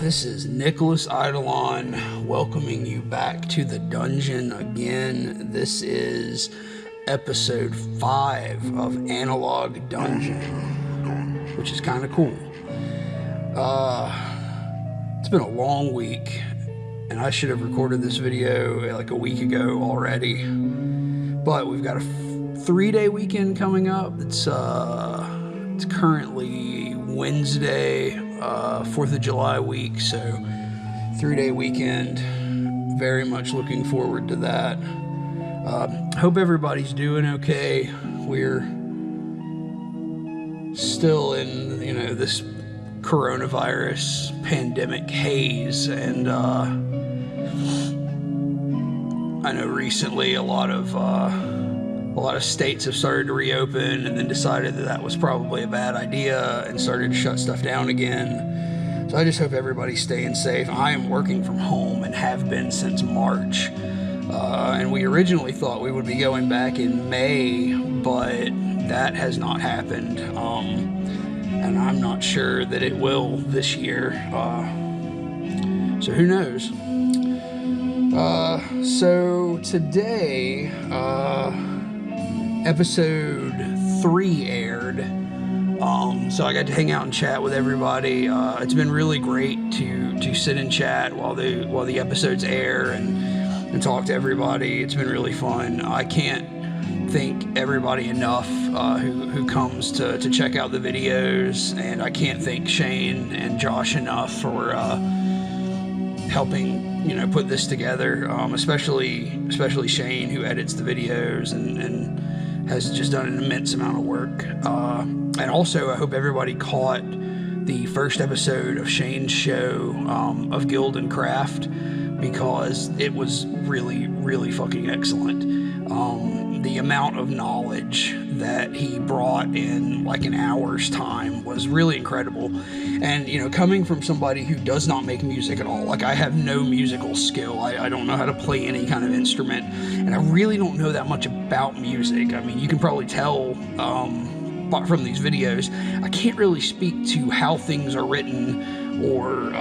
This is Nicholas Eidolon welcoming you back to the dungeon again. This is episode 5 of Analog Dungeon, which is kind of cool. It's been a long week, and I should have recorded this video like a week ago already. But we've got a 3-day weekend coming up. It's currently Wednesday, 4th of July week, so 3-day weekend. Very much looking forward to that. Hope everybody's doing okay. We're still in, this coronavirus pandemic haze, and I know recently a lot of states have started to reopen and then decided that was probably a bad idea and started to shut stuff down again. So I just hope everybody's staying safe. I am working from home and have been since March. And we originally thought we would be going back in May, but that has not happened. And I'm not sure that it will this year. So who knows? So today, episode 3 aired. So I got to hang out and chat with everybody. It's been really great to sit and chat while the episodes air and talk to everybody. It's been really fun. I can't thank everybody enough who comes to check out the videos, and I can't thank Shane and Josh enough for helping put this together, especially Shane, who edits the videos and has just done an immense amount of work. And also, I hope everybody caught the first episode of Shane's show of Guild and Craft, because it was really, really fucking excellent. The amount of knowledge that he brought in like an hour's time was really incredible. And, coming from somebody who does not make music at all, like I have no musical skill. I don't know how to play any kind of instrument, and I really don't know that much about music. I mean, you can probably tell from these videos, I can't really speak to how things are written or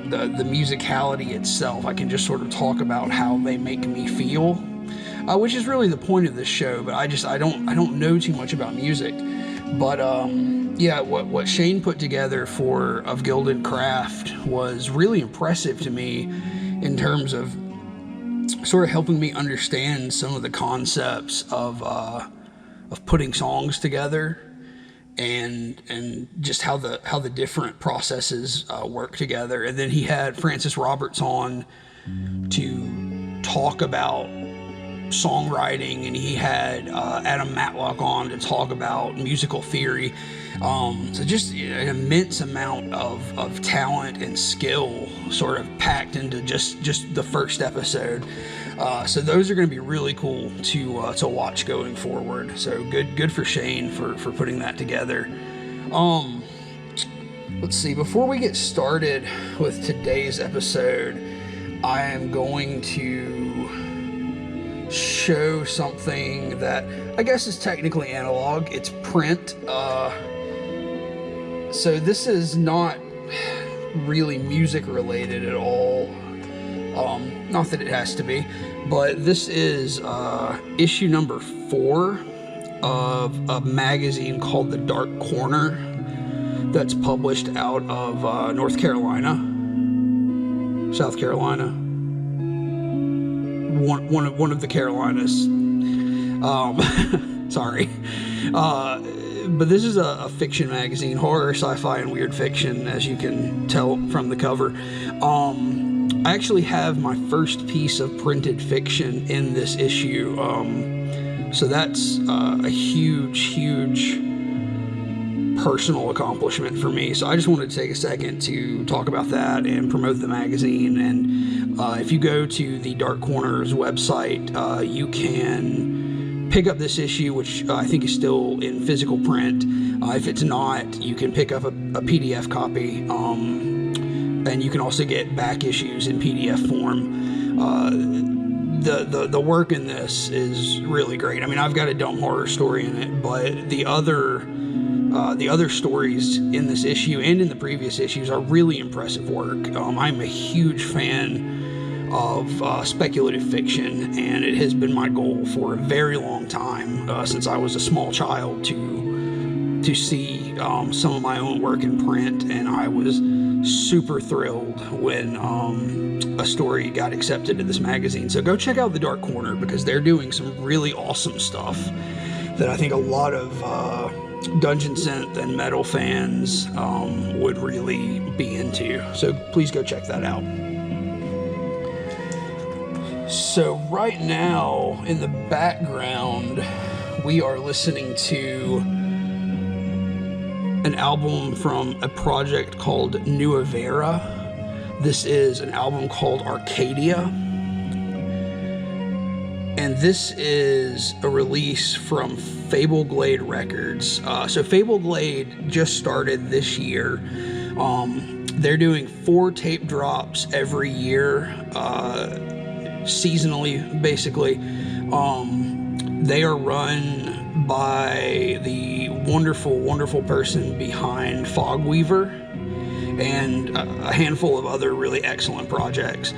the musicality itself. I can just sort of talk about how they make me feel, which is really the point of this show. But I don't know too much about music. But yeah, what Shane put together of Guild and Craft was really impressive to me in terms of sort of helping me understand some of the concepts of putting songs together. And just how the different processes work together. And then he had Francis Roberts on to talk about songwriting, and he had Adam Matlock on to talk about musical theory. So just an immense amount of talent and skill sort of packed into just the first episode. So those are going to be really cool to watch going forward. So good for Shane for putting that together. Let's see. Before we get started with today's episode, I am going to show something that I guess is technically analog. It's print. So this is not really music related at all. Not that it has to be, but this is issue number 4 of a magazine called The Dark Corner that's published out of North Carolina, South Carolina, one of the Carolinas. Sorry. But this is a fiction magazine, horror, sci-fi, and weird fiction, as you can tell from the cover. I actually have my first piece of printed fiction in this issue, so that's a huge personal accomplishment for me. So I just wanted to take a second to talk about that and promote the magazine. And if you go to the Dark Corner's website, you can pick up this issue, which I think is still in physical print. If it's not, you can pick up a PDF copy. And you can also get back issues in PDF form. The work in this is really great. I mean, I've got a dumb horror story in it, but the other the other stories in this issue and in the previous issues are really impressive work. I'm a huge fan of speculative fiction, and it has been my goal for a very long time, since I was a small child, to see some of my own work in print, and I was super thrilled when a story got accepted in this magazine. So go check out The Dark Corner, because they're doing some really awesome stuff that I think a lot of Dungeon Synth and metal fans would really be into. So please go check that out. So right now in the background we are listening to an album from a project called Nueva Vera. This is an album called Arcadia, and this is a release from Fableglade Records. So Fableglade just started this year. They're doing 4 tape drops every year, seasonally, basically. They are run by the wonderful person behind Fogweaver and a handful of other really excellent projects.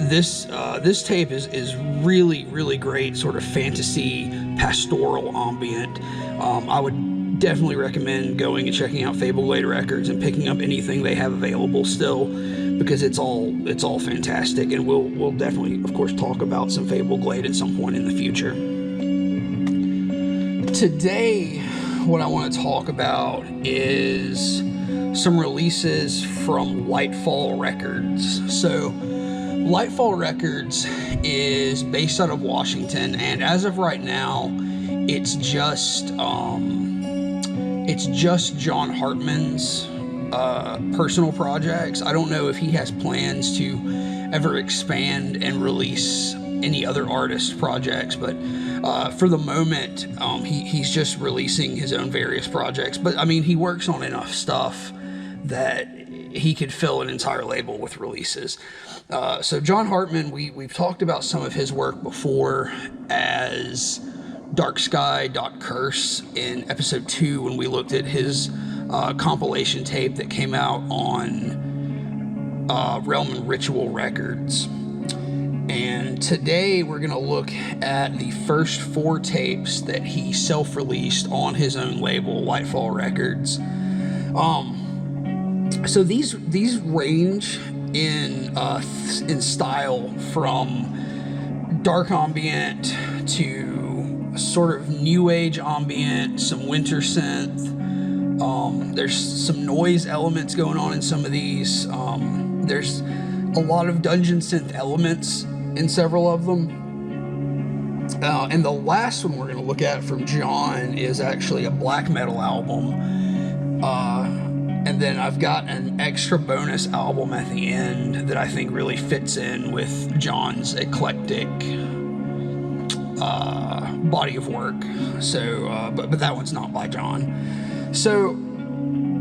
This tape is really great, sort of fantasy pastoral ambient. I would definitely recommend going and checking out Fableglade Records and picking up anything they have available still, because it's all fantastic, and we'll definitely, of course, talk about some Fableglade at some point in the future. Today, what I want to talk about is some releases from Lightfall Records. So Lightfall Records is based out of Washington, and as of right now, it's just John Hartman's personal projects. I don't know if he has plans to ever expand and release any other artist projects, but for the moment, he's just releasing his own various projects. But I mean, he works on enough stuff that he could fill an entire label with releases. So John Hartman, we've talked about some of his work before as Dark Sky Curse in episode 2, when we looked at his compilation tape that came out on Realm and Ritual Records. And today we're going to look at the first 4 tapes that he self-released on his own label, Lightfall Records. So these range in style from dark ambient to sort of new age ambient, some winter synth. There's some noise elements going on in some of these. There's a lot of dungeon synth elements in several of them. And the last one we're going to look at from John is actually a black metal album. And then I've got an extra bonus album at the end that I think really fits in with John's eclectic body of work. So, but that one's not by John. So,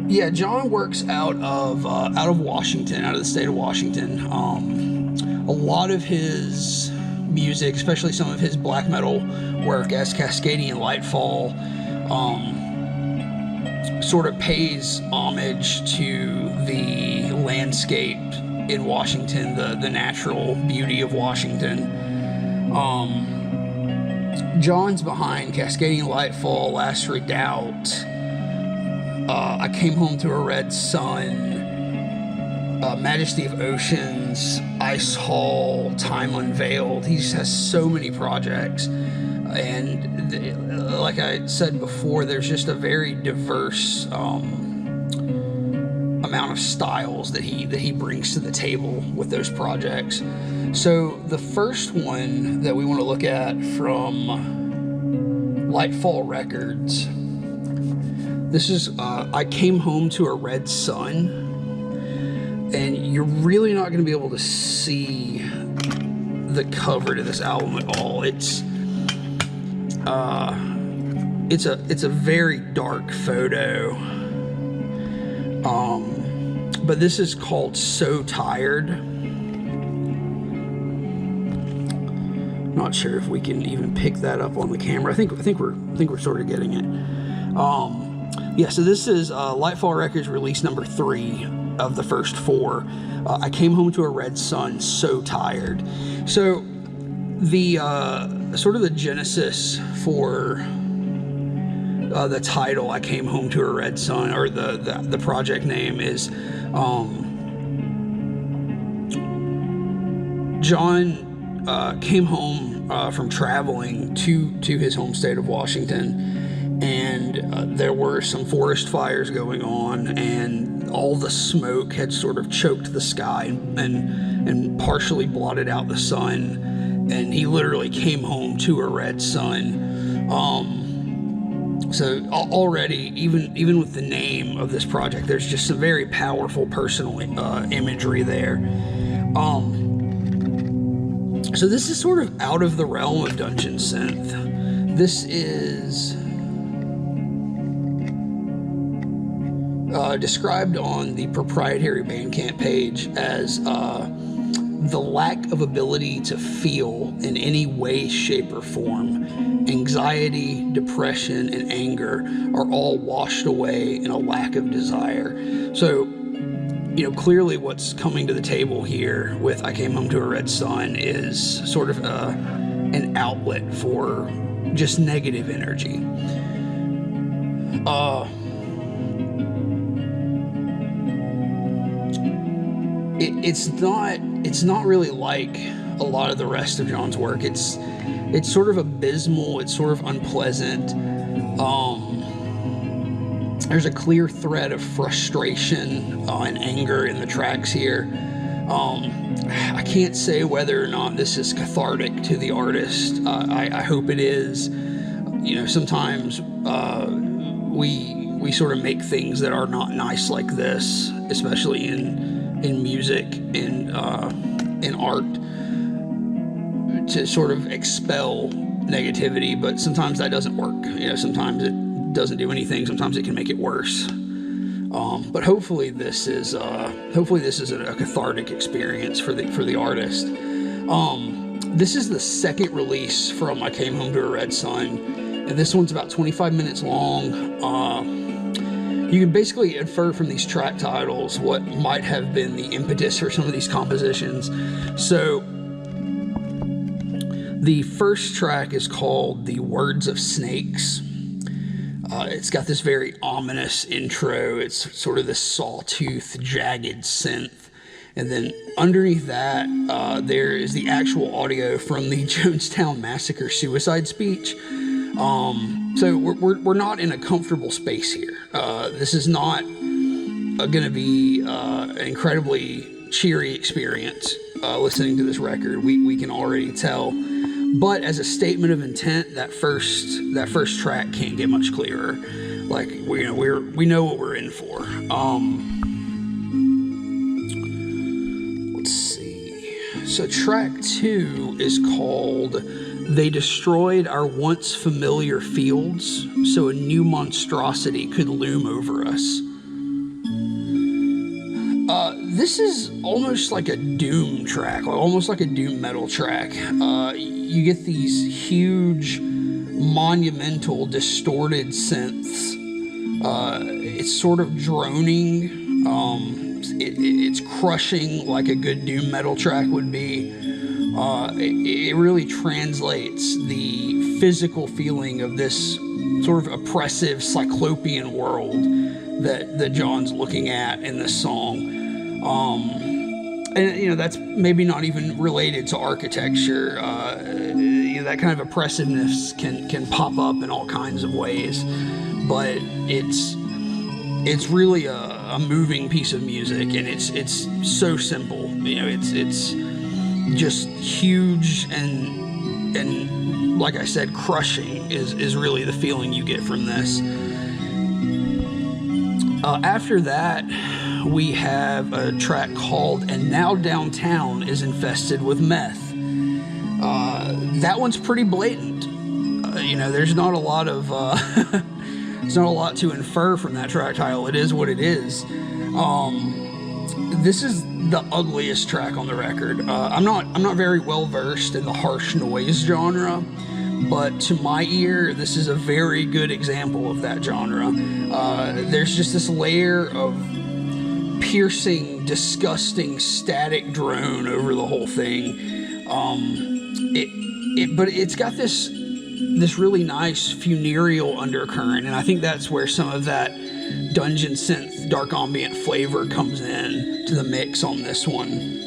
yeah, John works out of Washington, out of the state of Washington. A lot of his music, especially some of his black metal work as Cascadian Lightfall, sort of pays homage to the landscape in Washington, the natural beauty of Washington. John's behind Cascadian Lightfall, Last Redoubt, I Came Home to a Red Sun, Majesty of Oceans, Icehall, Time Unveiled. He just has so many projects, and like I said before, there's just a very diverse amount of styles that he brings to the table with those projects. So the first one that we want to look at from Lightfall Records, this is I Came Home to a Red Sun. And you're really not going to be able to see the cover to this album at all. It's a very dark photo. But this is called So Tired. Not sure if we can even pick that up on the camera. I think we're sort of getting it. So this is Lightfall Records release number 3 of the first 4. I came home to a red sun, so tired. So the sort of the genesis for the title, I Came Home to a Red Sun, or the project name is John came home from traveling to his home state of Washington, and there were some forest fires going on, and all the smoke had sort of choked the sky and partially blotted out the sun, and he literally came home to a red sun. So already, even with the name of this project, there's just some very powerful personal imagery there. So this is sort of out of the realm of dungeon synth. This is described on the proprietary Bandcamp page as the lack of ability to feel in any way, shape, or form. Anxiety, depression, and anger are all washed away in a lack of desire. So, clearly what's coming to the table here with I Came Home to a Red Sun is sort of an outlet for just negative energy. It's not really like a lot of the rest of John's work. It's sort of abysmal. It's sort of unpleasant. There's a clear thread of frustration and anger in the tracks here. I can't say whether or not this is cathartic to the artist. I hope it is. Sometimes we sort of make things that are not nice like this, especially in music and in art, to sort of expel negativity, but sometimes that doesn't work. Sometimes it doesn't do anything. Sometimes it can make it worse. But hopefully this is a cathartic experience for the artist. This is the second release from I Came Home to a Red Sun, and this one's about 25 minutes long. You can basically infer from these track titles what might have been the impetus for some of these compositions. So the first track is called The Words of Snakes. It's got this very ominous intro. It's sort of this sawtooth, jagged synth. And then underneath that, there is the actual audio from the Jonestown Massacre suicide speech. So we're not in a comfortable space here. This is not going to be an incredibly cheery experience listening to this record. We can already tell. But as a statement of intent, that first track can't get much clearer. Like we know what we're in for. Let's see. So track 2 is called They Destroyed Our Once Familiar Fields, so a new monstrosity could loom over us. This is almost like a doom track, almost like a doom metal track. You get these huge, monumental, distorted synths. It's sort of droning. It's crushing like a good doom metal track would be. It really translates the physical feeling of this sort of oppressive cyclopean world that John's looking at in this song. And that's maybe not even related to architecture. That kind of oppressiveness can pop up in all kinds of ways, but it's really a moving piece of music, and it's so simple. It's just huge and like I said, crushing is really the feeling you get from this. After that, we have a track called And Now Downtown is Infested with Meth. That one's pretty blatant. There's not a lot of there's not a lot to infer from that track title. It is what it is. This is the ugliest track on the record. I'm not very well versed in the harsh noise genre, but to my ear, this is a very good example of that genre. There's just this layer of piercing, disgusting, static drone over the whole thing. But it's got this really nice funereal undercurrent, and I think that's where some of that dungeon synth, dark ambient flavor comes in to the mix on this one.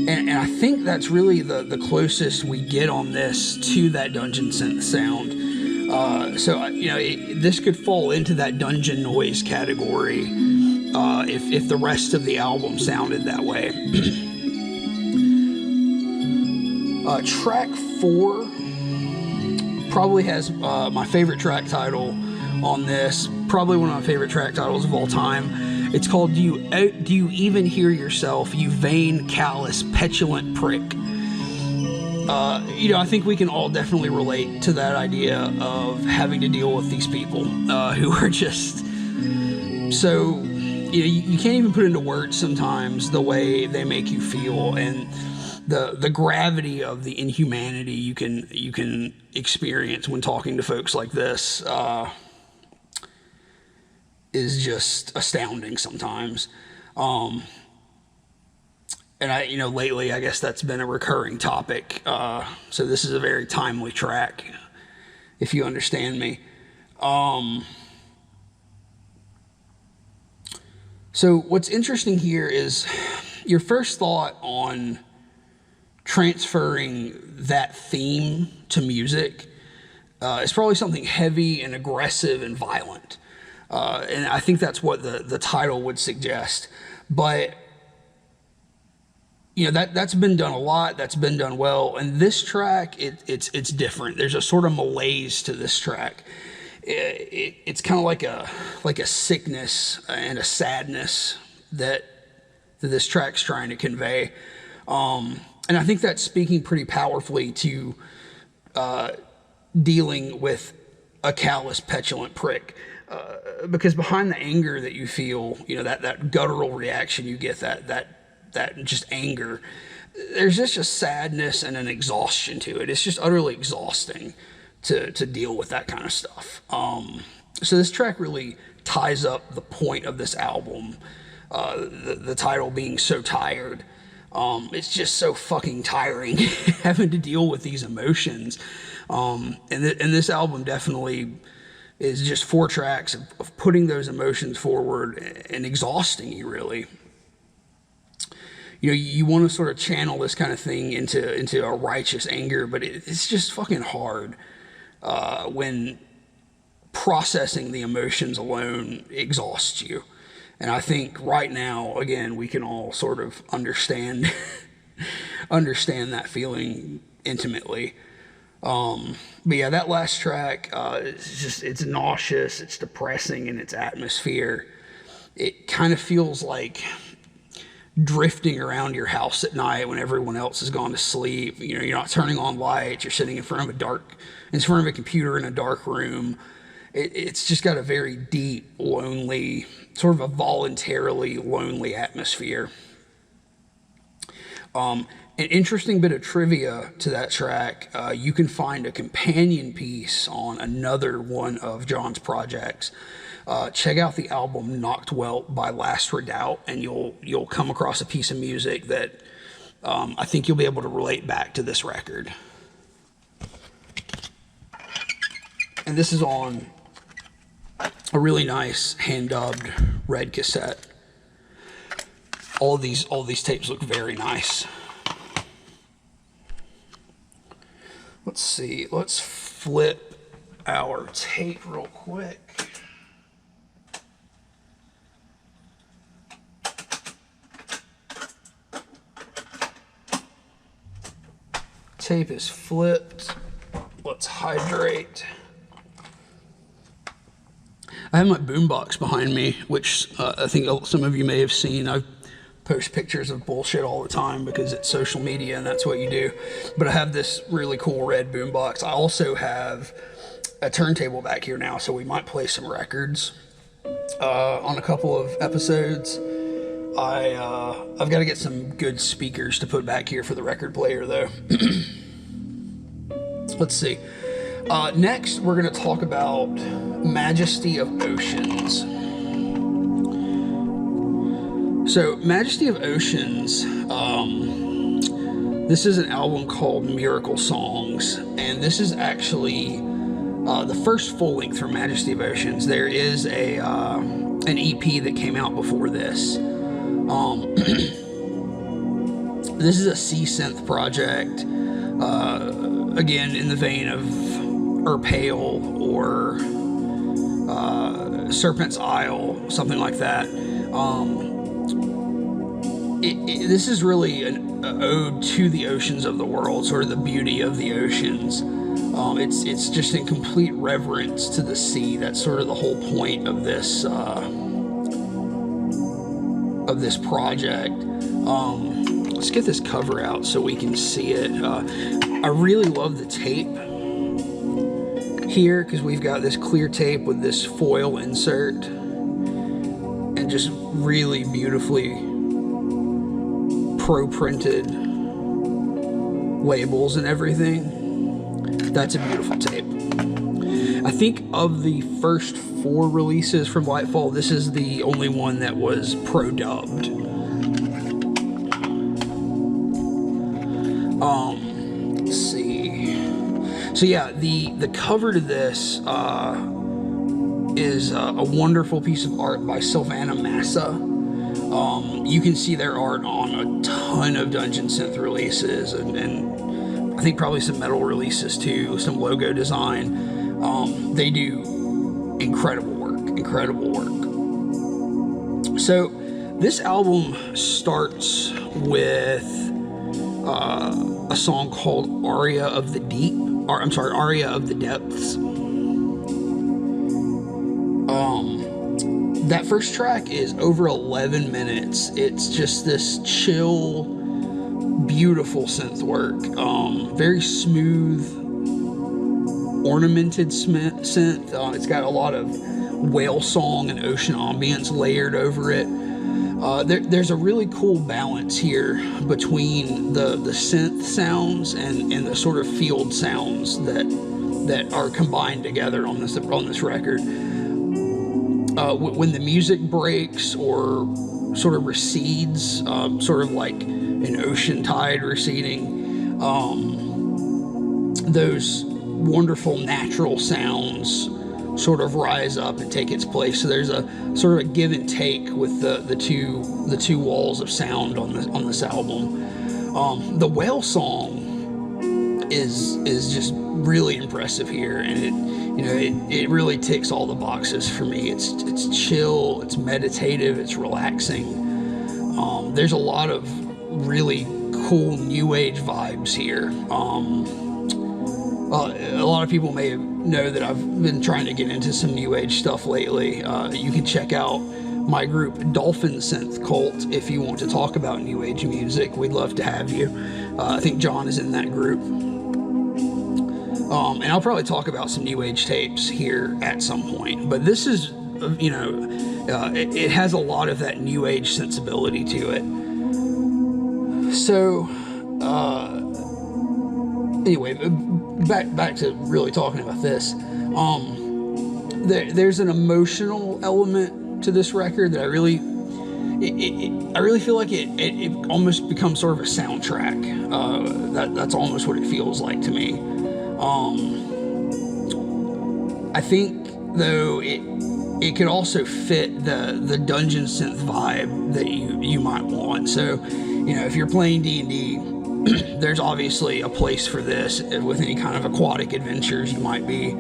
And I think that's really the closest we get on this to that dungeon synth sound. So this could fall into that dungeon noise category if the rest of the album sounded that way. Track 4 probably has my favorite track title on this, probably one of my favorite track titles of all time. It's called Do You Even Hear Yourself, You Vain, Callous, Petulant Prick. I think we can all definitely relate to that idea of having to deal with these people who are just so, you can't even put into words sometimes the way they make you feel, and the gravity of the inhumanity you can experience when talking to folks like this is just astounding sometimes. And lately, I guess that's been a recurring topic. So this is a very timely track, if you understand me. So what's interesting here is your first thought on transferring that theme to music is probably something heavy and aggressive and violent. And I think that's what the title would suggest. But that's been done a lot. That's been done well. And this track, it's different. There's a sort of malaise to this track. It's kind of like a sickness and a sadness that this track's trying to convey. And I think that's speaking pretty powerfully to dealing with a callous, petulant prick. Because behind the anger that you feel, that guttural reaction you get, that just anger, there's just a sadness and an exhaustion to it. It's just utterly exhausting to deal with that kind of stuff. So this track really ties up the point of this album, the title being So Tired. It's just so fucking tiring having to deal with these emotions. And this album definitely is just 4 tracks of putting those emotions forward and exhausting you, really. You want to sort of channel this kind of thing into a righteous anger, but it's just fucking hard when processing the emotions alone exhausts you. And I think right now, again, we can all sort of understand that feeling intimately. But yeah, that last track, it's nauseous, it's depressing in its atmosphere. It kind of feels like drifting around your house at night when everyone else has gone to sleep. You're not turning on lights, you're sitting in front of a computer in a dark room. It's just got a very deep, lonely, sort of a voluntarily lonely atmosphere. An interesting bit of trivia to that track, you can find a companion piece on another one of John's projects. Check out the album Noctwelt by Last Redoubt, and you'll come across a piece of music that I think you'll be able to relate back to this record. And this is on a really nice hand-dubbed red cassette. All these tapes look very nice. Let's see. Let's flip our tape real quick. Tape is flipped. Let's hydrate. I have my boombox behind me, which I think some of you may have seen. I post pictures of bullshit all the time because it's social media and that's what you do. But I have this really cool red boombox. I also have a turntable back here now, so we might play some records on a couple of episodes. I've got to get some good speakers to put back here for the record player, though. Let's see. Next, we're going to talk about Majesty of Oceans. So, Majesty of Oceans, this is an album called Miracle Songs, and this is actually the first full length from Majesty of Oceans. There is an EP that came out before this. This is a Synth project, again in the vein of Pale or Serpent's Isle, something like that. This is really an ode to the oceans of the world, sort of the beauty of the oceans. It's just in complete reverence to the sea. That's sort of the whole point of this project. Let's get this cover out so we can see it. I really love the tape here because we've got this clear tape with this foil insert and just really beautifully pro-printed labels and everything. That's a beautiful tape. I think of the first 4 releases from Lightfall, this is the only one that was pro-dubbed. Let's see. So yeah, the cover to this is a wonderful piece of art by Sylvana Massa. You can see their art on a ton of Dungeon Synth releases, and I think probably some metal releases too, some logo design. They do incredible work. So this album starts with a song called Arya of the Deep, Arya of the Depths. That first track is over 11 minutes. It's just this chill, beautiful synth work. Very smooth, ornamented synth. It's got a lot of whale song and ocean ambience layered over it. There's a really cool balance here between the synth sounds and the sort of field sounds that are combined together on this record. When the music breaks or sort of recedes, sort of like an ocean tide receding, those wonderful natural sounds sort of rise up and take its place. So there's a sort of a give and take with the two walls of sound on this album. The whale song is just really impressive here, and it really ticks all the boxes for me. It's chill, it's meditative, it's relaxing. There's a lot of really cool new age vibes here. A lot of people may know that I've been trying to get into some new age stuff lately. You can check out my group Dolphin Synth Cult if you want to talk about new age music. We'd love to have you. I think John is in that group. And I'll probably talk about some new age tapes here at some point. But this is, it has a lot of that new age sensibility to it. So, anyway, back to really talking about this. There's an emotional element to this record that I really feel like it almost becomes sort of a soundtrack. That's almost what it feels like to me. I think though it could also fit the dungeon synth vibe that you might want. So, if you're playing D&D, there's obviously a place for this with any kind of aquatic adventures you might be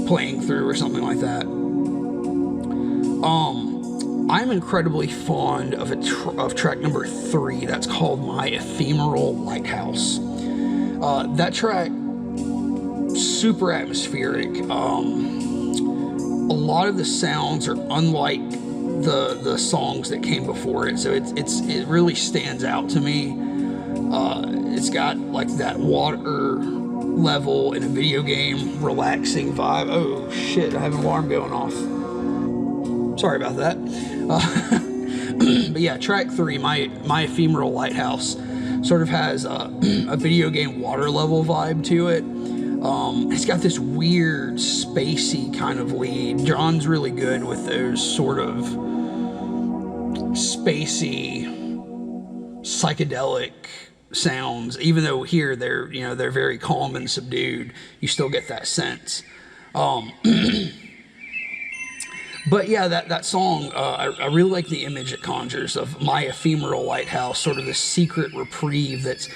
playing through or something like that. I'm incredibly fond of track number 3. That's called My Ephemeral Lighthouse. That track, super atmospheric. A lot of the sounds are unlike the songs that came before it, so it really stands out to me. It's got like that water level in a video game relaxing vibe. Oh shit, I have an alarm going off. Sorry about that. But yeah, track 3, my Ephemeral Lighthouse, sort of has a video game water level vibe to it. It's got this weird, spacey kind of lead. John's really good with those sort of spacey, psychedelic sounds. Even though here they're very calm and subdued, you still get that sense. But yeah, that song, I really like the image it conjures of my Ephemeral Lighthouse, sort of this secret reprieve that's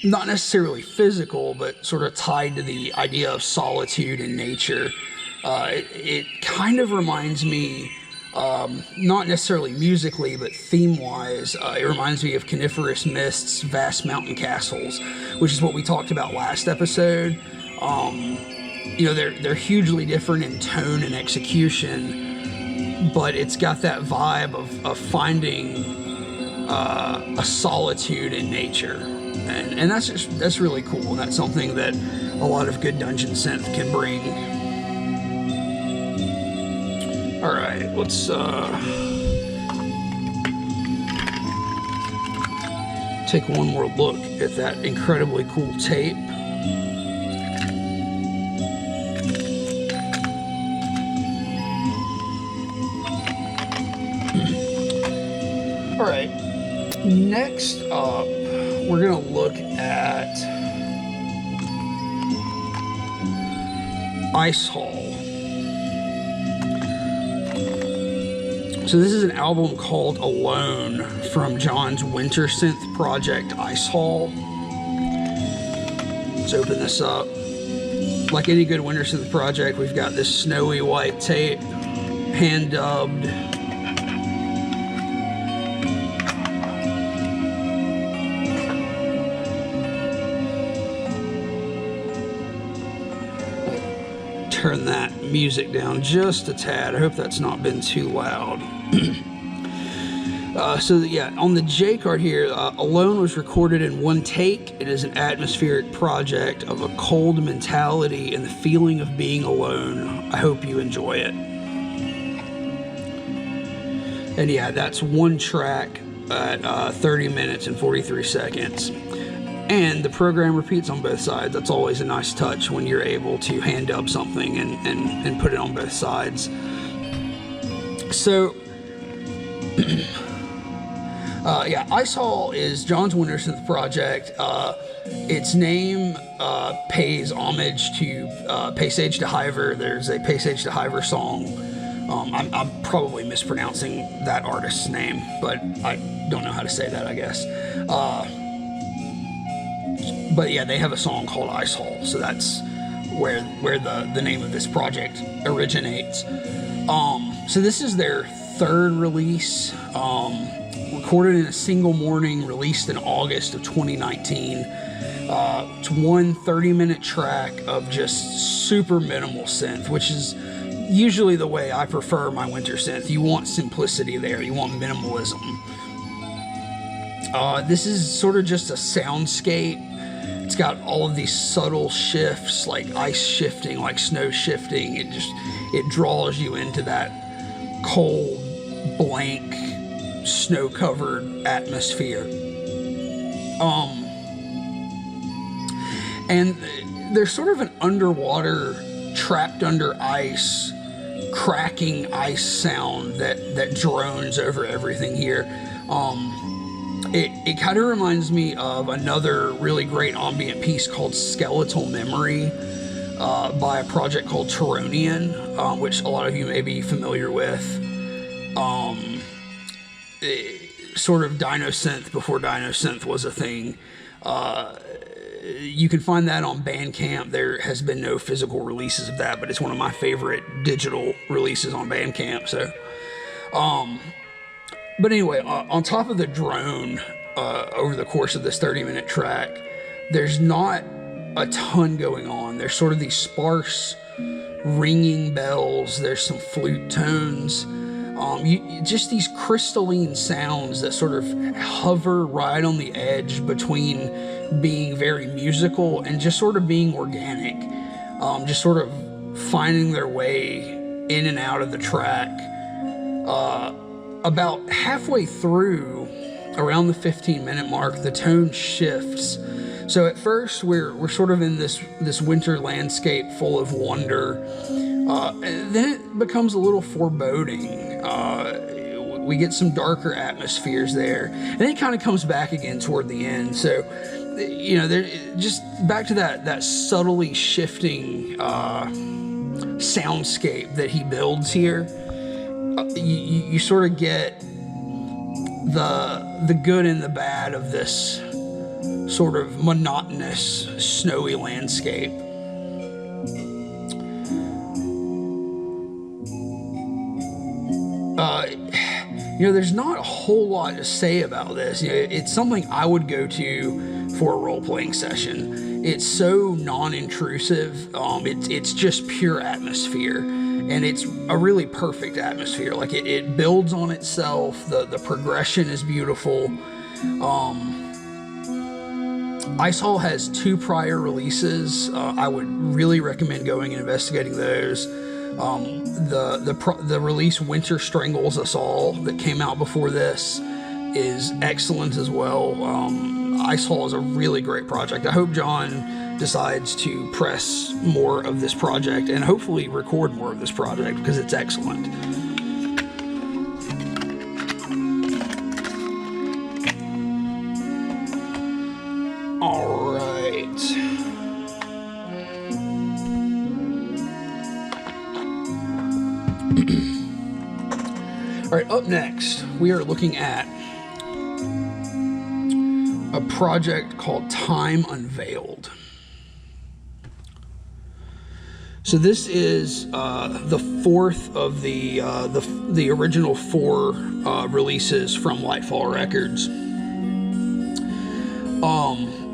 not necessarily physical, but sort of tied to the idea of solitude and nature. It kind of reminds me, not necessarily musically, but theme-wise, it reminds me of Coniferous Mist's Vast Mountain Castles, which is what we talked about last episode. They're hugely different in tone and execution, but it's got that vibe of finding a solitude in nature. And that's really cool, and that's something that a lot of good dungeon synth can bring. All right, let's take one more look at that incredibly cool tape. All right, next up, we're gonna look at Icehall. So this is an album called Alone from John's winter synth project, Icehall. Let's open this up. Like any good winter synth project, we've got this snowy white tape, hand dubbed. Turn that music down just a tad. I hope that's not been too loud. On the J card here, Alone was recorded in one take. It is an atmospheric project of a cold mentality and the feeling of being alone. I hope you enjoy it. And yeah, that's one track at 30 minutes and 43 seconds. And the program repeats on both sides. That's always a nice touch when you're able to hand dub something and put it on both sides. So, Icehall is John's winter synth project. Its name pays homage to Paysage de Hiver. There's a Paysage de Hiver song. I'm probably mispronouncing that artist's name, but I don't know how to say that, I guess. But yeah, they have a song called Icehall, so that's where the name of this project originates. So this is their third release, recorded in a single morning, released in August of 2019. It's one 30-minute track of just super minimal synth, which is usually the way I prefer my winter synth. You want simplicity there, you want minimalism. This is sort of just a soundscape. It's got all of these subtle shifts, like ice shifting, like snow shifting. It draws you into that cold, blank, snow-covered atmosphere. And there's sort of an underwater, trapped under ice, cracking ice sound that drones over everything here. It kind of reminds me of another really great ambient piece called Skeletal Memory by a project called Tyronean, which a lot of you may be familiar with. Sort of Dino-Synth before Dino-Synth was a thing. You can find that on Bandcamp. There has been no physical releases of that, but it's one of my favorite digital releases on Bandcamp. So, but anyway, on top of the drone, over the course of this 30-minute track, there's not a ton going on. There's sort of these sparse ringing bells. There's some flute tones. Just these crystalline sounds that sort of hover right on the edge between being very musical and just sort of being organic. Just sort of finding their way in and out of the track. About halfway through, around the 15-minute mark, the tone shifts. So at first we're sort of in this winter landscape full of wonder. And then it becomes a little foreboding. We get some darker atmospheres there, and then it kind of comes back again toward the end. So, you know, there just back to that subtly shifting soundscape that he builds here. You sort of get the good and the bad of this sort of monotonous, snowy landscape. You know, there's not a whole lot to say about this. You know, it's something I would go to for a role-playing session. It's so non-intrusive. It's just pure atmosphere, and it's a really perfect atmosphere. Like it builds on itself. The progression is beautiful. Icehall has 2 prior releases. I would really recommend going and investigating those. The release Winter Strangles Us All that came out before this is excellent as well. Icehall is a really great project. I hope John decides to press more of this project and hopefully record more of this project because it's excellent. All right. All right, up next, we are looking at a project called Time Unveiled. So this is the 4th of the original 4 releases from Lightfall Records.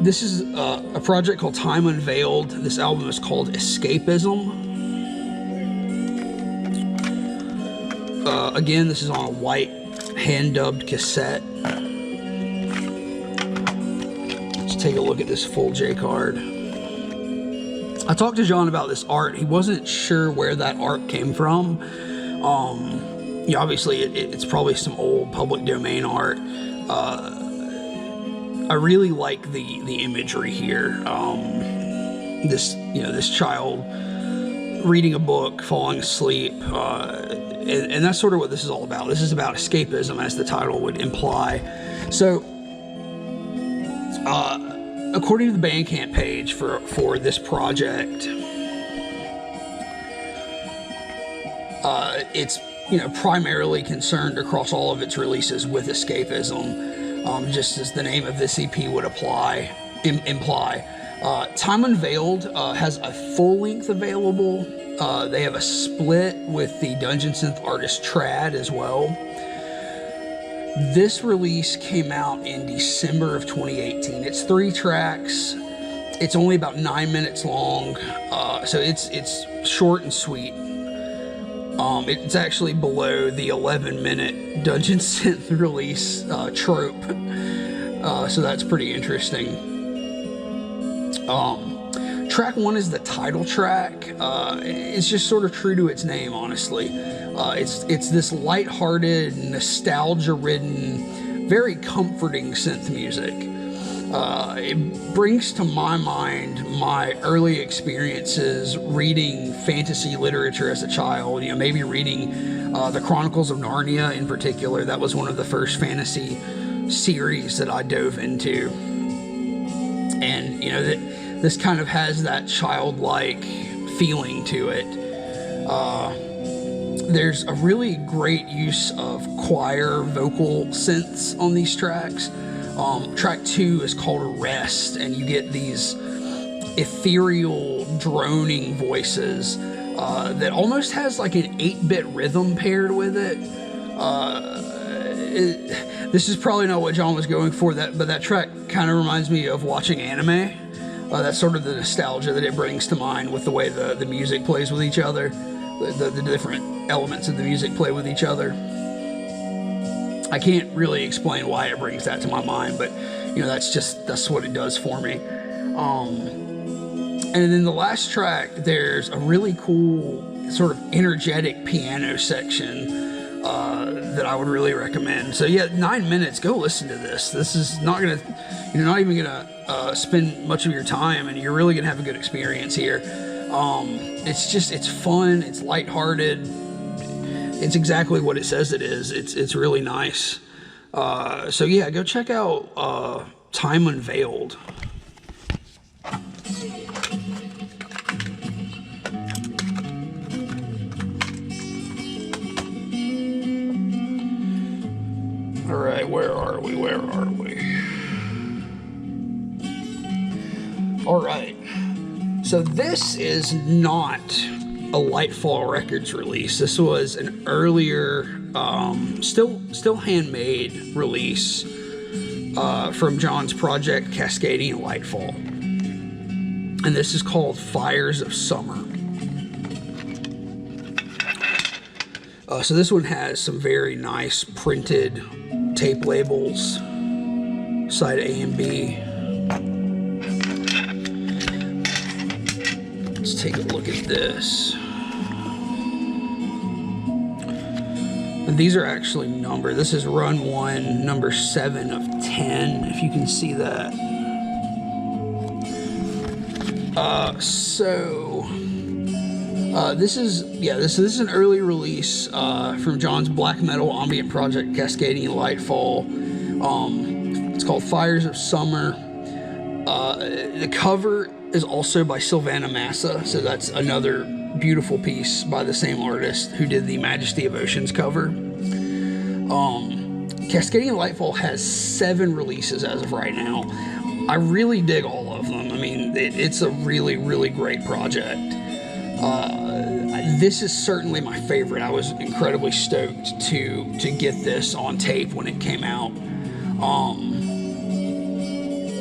This is a project called Time Unveiled. This album is called Escapism. Again, this is on a white hand-dubbed cassette. Let's take a look at this full J card. I talked to John about this art. He wasn't sure where that art came from. Yeah, obviously, it's probably some old public domain art. I really like the imagery here. This child reading a book, falling asleep. And that's sort of what this is all about. This is about escapism, as the title would imply. So, according to the Bandcamp page for this project, it's primarily concerned across all of its releases with escapism, just as the name of this EP would imply. Time Unveiled has a full length available. They have a split with the Dungeon Synth artist Trad as well. This release came out in December of 2018. It's 3 tracks. It's only about 9 minutes long, so it's short and sweet. It's actually below the 11-minute Dungeon Synth release trope, so that's pretty interesting. Track 1 is the title track. It's just sort of true to its name, honestly. It's this lighthearted, nostalgia-ridden, very comforting synth music. It brings to my mind my early experiences reading fantasy literature as a child. Maybe reading the Chronicles of Narnia in particular. That was one of the first fantasy series that I dove into. And, this kind of has that childlike feeling to it. There's a really great use of choir vocal synths on these tracks. Track 2 is called Arrest, and you get these ethereal, droning voices that almost has like an 8-bit rhythm paired with it. This is probably not what John was going for, but that track kind of reminds me of watching anime. That's sort of the nostalgia that it brings to mind with the way the music plays with each other, the different elements of the music play with each other. I can't really explain why it brings that to my mind, but that's what it does for me. And then the last track, there's a really cool sort of energetic piano section that I would really recommend. So yeah, 9 minutes. Go listen to this. This is not gonna, you're not even gonna spend much of your time, and you're really gonna have a good experience here. It's fun. It's lighthearted. It's exactly what it says it is. It's really nice. So yeah, go check out Time Unveiled. All right, where are we? All right, so this is not a Lightfall Records release. This was an earlier, still handmade release from John's project Cascadian Lightfall, and this is called Fires of Summer. So this one has some very nice printed tape labels, side A and B. Let's take a look at this. And these are actually numbered. This is run 1, number 7 of 10, if you can see that. This is an early release from John's black metal ambient project Cascadian Lightfall. It's called Fires of Summer. The cover is also by Silvana Massa, so that's another beautiful piece by the same artist who did the Majesty of Oceans cover. Cascadian Lightfall has 7 releases as of right now. I really dig all of them. I mean, it's a really, really great project. This is certainly my favorite. I was incredibly stoked to get this on tape when it came out.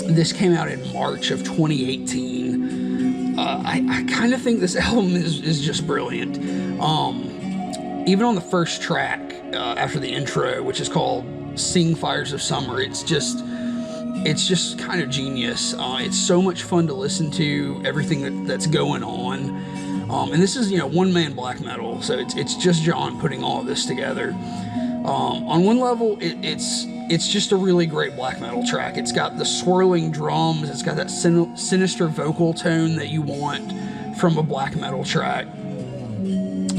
This came out in March of 2018. I kind of think this album is just brilliant. Even on the first track, after the intro, which is called Sing Fires of Summer, it's just kind of genius. It's so much fun to listen to, everything that's going on. And this is, one-man black metal, so it's just John putting all of this together. On one level, it's just a really great black metal track. It's got the swirling drums, it's got that sinister vocal tone that you want from a black metal track.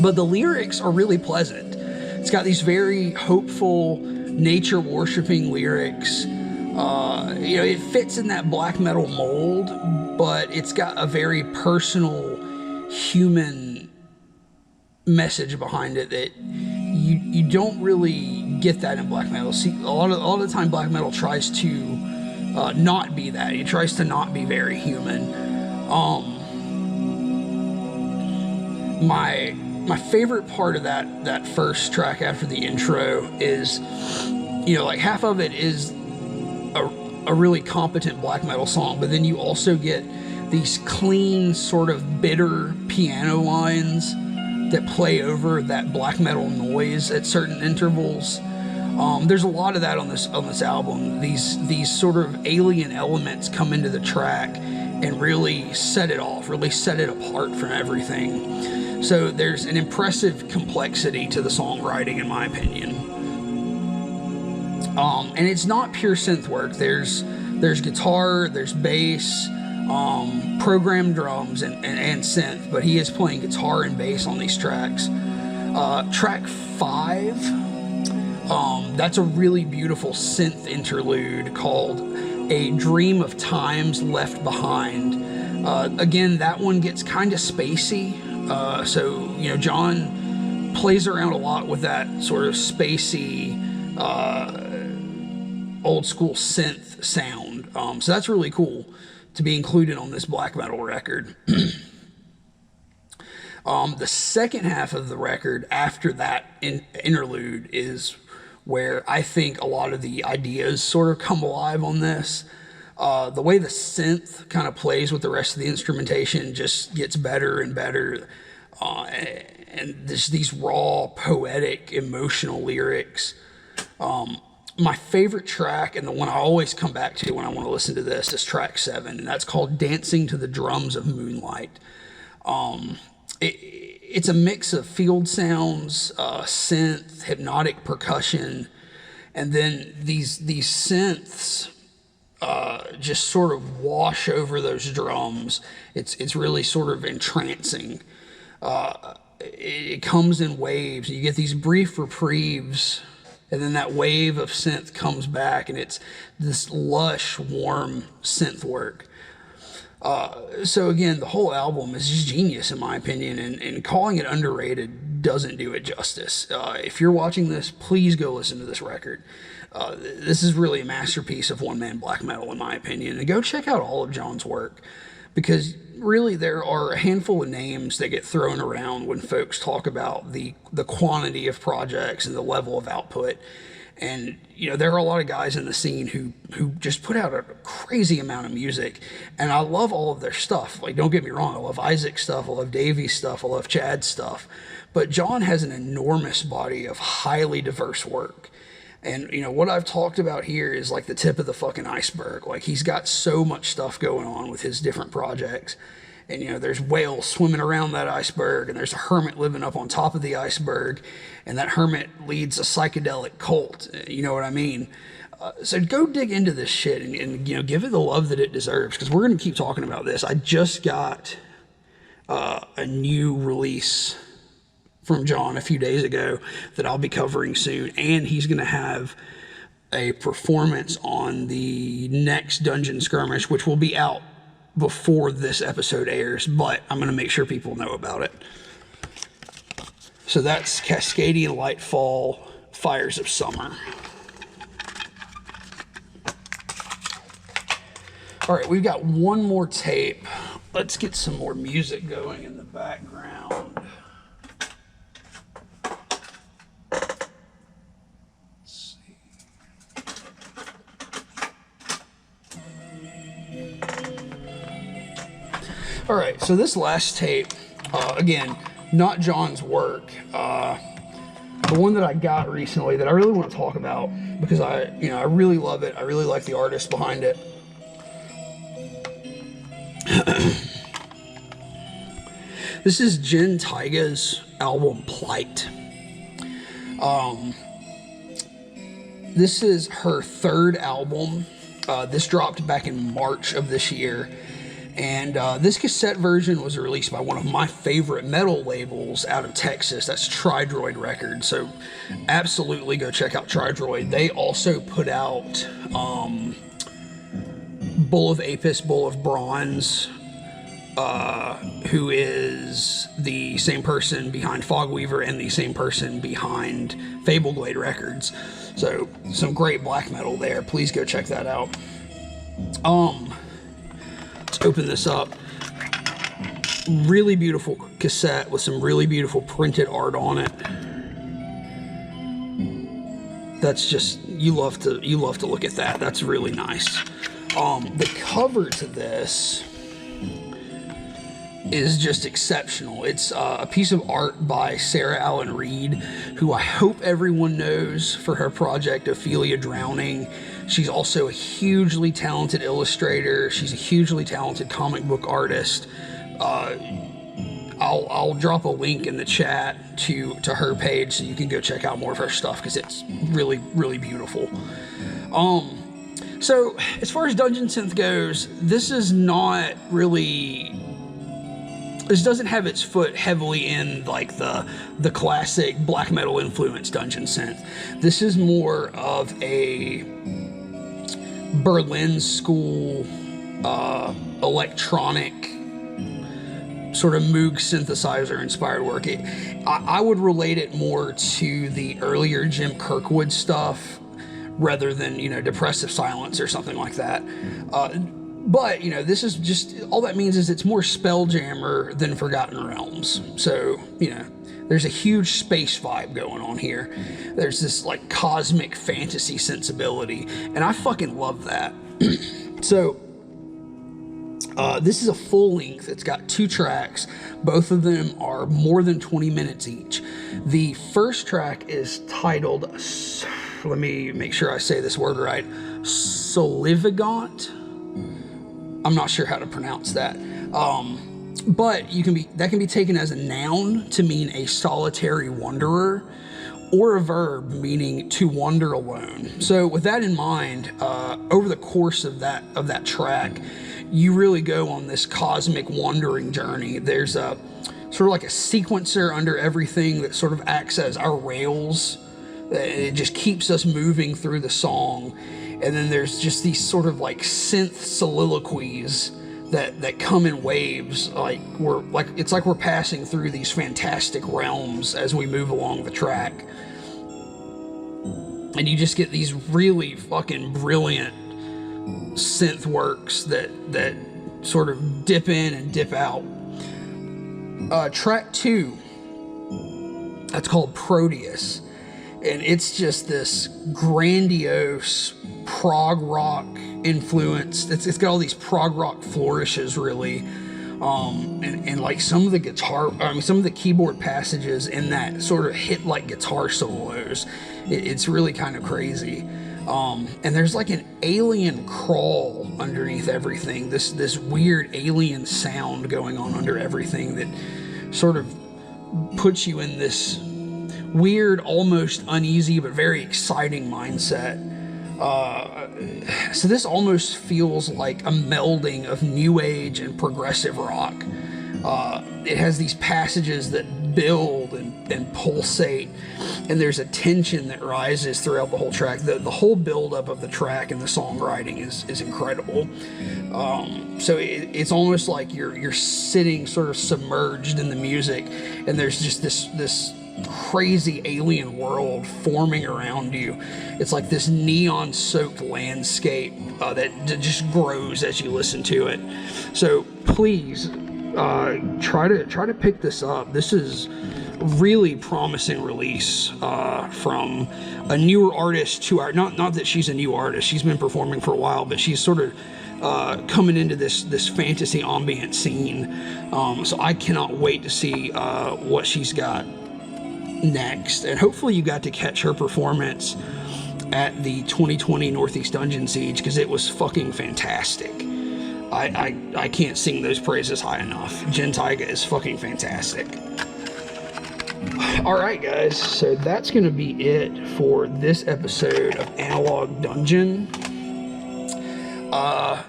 But the lyrics are really pleasant. It's got these very hopeful, nature-worshiping lyrics. It fits in that black metal mold, but it's got a very personal, human message behind it that you don't really get that in black metal. See, a lot of the time black metal tries to not be that. It tries to not be very human. My favorite part of that first track after the intro is, like half of it is a really competent black metal song, but then you also get these clean, sort of bitter piano lines that play over that black metal noise at certain intervals. There's a lot of that on this album. These sort of alien elements come into the track and really set it off, really set it apart from everything. So there's an impressive complexity to the songwriting, in my opinion. And it's not pure synth work. There's guitar, there's bass, programmed drums and synth, but he is playing guitar and bass on these tracks. Track 5, that's a really beautiful synth interlude called A Dream of Times Left Behind. Again, that one gets kind of spacey, so John plays around a lot with that sort of spacey old school synth sound, so that's really cool to be included on this black metal record. The second half of the record, after that interlude, is where I think a lot of the ideas sort of come alive on this. The way the synth kind of plays with the rest of the instrumentation just gets better and better. And there's these raw, poetic, emotional lyrics. My favorite track, and the one I always come back to when I want to listen to this, is track 7, and that's called Dancing to the Drums of Moonlight. it's a mix of field sounds, synth, hypnotic percussion, and then these synths just sort of wash over those drums. It's really sort of entrancing. It comes in waves. You get these brief reprieves, and then that wave of synth comes back, and it's this lush, warm synth work. So again, the whole album is just genius in my opinion, and calling it underrated doesn't do it justice. If you're watching this, please go listen to this record. This is really a masterpiece of one-man black metal in my opinion, and go check out all of John's work, because really there are a handful of names that get thrown around when folks talk about the quantity of projects and the level of output. And, you know, there are a lot of guys in the scene who just put out a crazy amount of music, and I love all of their stuff. Like, don't get me wrong, I love Isaac's stuff, I love Davey's stuff, I love Chad's stuff, but John has an enormous body of highly diverse work. And, you know, what I've talked about here is like the tip of the fucking iceberg. Like, he's got so much stuff going on with his different projects. And, you know, there's whales swimming around that iceberg, and there's a hermit living up on top of the iceberg, and that hermit leads a psychedelic cult. You know what I mean? So go dig into this shit and, you know, give it the love that it deserves, because we're going to keep talking about this. I just got a new release from John a few days ago that I'll be covering soon, and he's going to have a performance on the next Dungeon Skirmish, which will be out before this episode airs, but I'm going to make sure people know about it. So that's Cascadian Lightfall, Fires of Summer. All right, we've got one more tape. Let's get some more music going in the background. All right, so this last tape, again, not John's work, the one that I got recently that I really want to talk about because I really love it. I really like the artist behind it. This is Jenn Taiga's album Plight. This is her third album. This dropped back in March of this year. And this cassette version was released by one of my favorite metal labels out of Texas. That's Tridoid Records. So absolutely go check out Tridoid. They also put out Bull of Apis, Bull of Bronze, who is the same person behind Fogweaver and the same person behind Fableglade Records. So some great black metal there. Please go check that out. Let's open this up. Really beautiful cassette with some really beautiful printed art on it. That's just, you love to look at that. That's really nice. The cover to this is just exceptional. It's a piece of art by Sarah Allen Reed, who I hope everyone knows for her project Ophelia Drowning. She's also a hugely talented illustrator. She's a hugely talented comic book artist. I'll drop a link in the chat to her page so you can go check out more of her stuff, because it's really, really beautiful. So as far as Dungeon Synth goes, this doesn't have its foot heavily in like the classic black metal influenced Dungeon Synth. This is more of a Berlin school electronic sort of Moog synthesizer inspired work. I would relate it more to the earlier Jim Kirkwood stuff rather than, Depressive Silence or something like that. But, this is just, all that means is it's more Spelljammer than Forgotten Realms. So, there's a huge space vibe going on here. There's this, like, cosmic fantasy sensibility, and I fucking love that. So, this is a full length. It's got 2 tracks. Both of them are more than 20 minutes each. The first track is titled, let me make sure I say this word right, Solivagant. I'm not sure how to pronounce that. But that can be taken as a noun to mean a solitary wanderer, or a verb meaning to wander alone. So with that in mind, over the course of that track, you really go on this cosmic wandering journey. There's a sort of like a sequencer under everything that sort of acts as our rails. It just keeps us moving through the song. And then there's just these sort of like synth soliloquies that come in waves. It's like we're passing through these fantastic realms as we move along the track. And you just get these really fucking brilliant synth works that sort of dip in and dip out. Track 2, that's called Proteus, and it's just this grandiose prog rock influence. It's got all these prog rock flourishes, really, and like some of the keyboard passages in that sort of hit like guitar solos. It's really kind of crazy. And there's like an alien crawl underneath everything, this weird alien sound going on under everything that sort of puts you in this weird, almost uneasy, but very exciting mindset. So this almost feels like a melding of new age and progressive rock. It has these passages that build and pulsate, and there's a tension that rises throughout the whole track. The whole buildup of the track and the songwriting is incredible. So it's almost like you're sitting sort of submerged in the music, and there's just this crazy alien world forming around you. It's like this neon-soaked landscape that just grows as you listen to it. So please try to pick this up. This is really promising release from a newer artist to our not that she's a new artist. She's been performing for a while, but she's sort of coming into this fantasy ambient scene. So I cannot wait to see what she's got next, and hopefully you got to catch her performance at the 2020 Northeast Dungeon Siege, because it was fucking fantastic. I can't sing those praises high enough. Jenn Taiga is fucking fantastic. Alright guys, so that's gonna be it for this episode of Analog Dungeon. I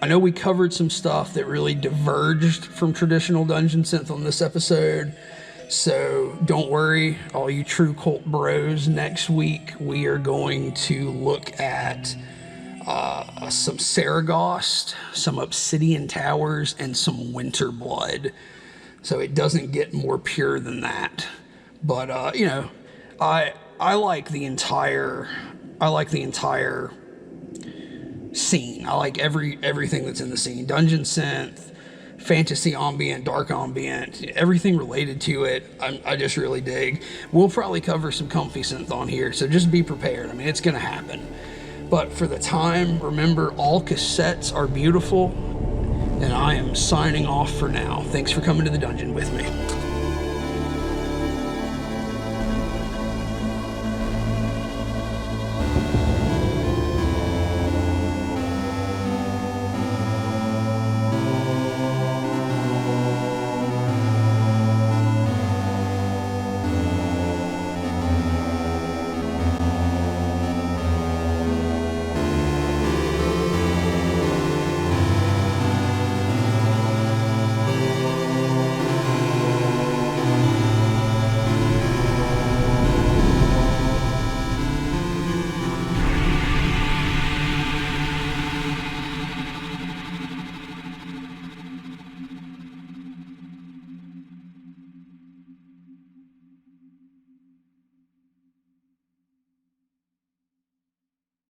know we covered some stuff that really diverged from traditional dungeon synth on this episode. So don't worry, all you true cult bros. Next week we are going to look at some Saragost, some Obsidian Towers, and some Winter Blood. So it doesn't get more pure than that. But I like the entire scene. I like everything that's in the scene. Dungeon synth, fantasy ambient, dark ambient, everything related to it, I just really dig. We'll probably cover some comfy synth on here, so just be prepared. I mean, it's gonna happen. But for the time, remember, all cassettes are beautiful, and I am signing off for now. Thanks for coming to the dungeon with me.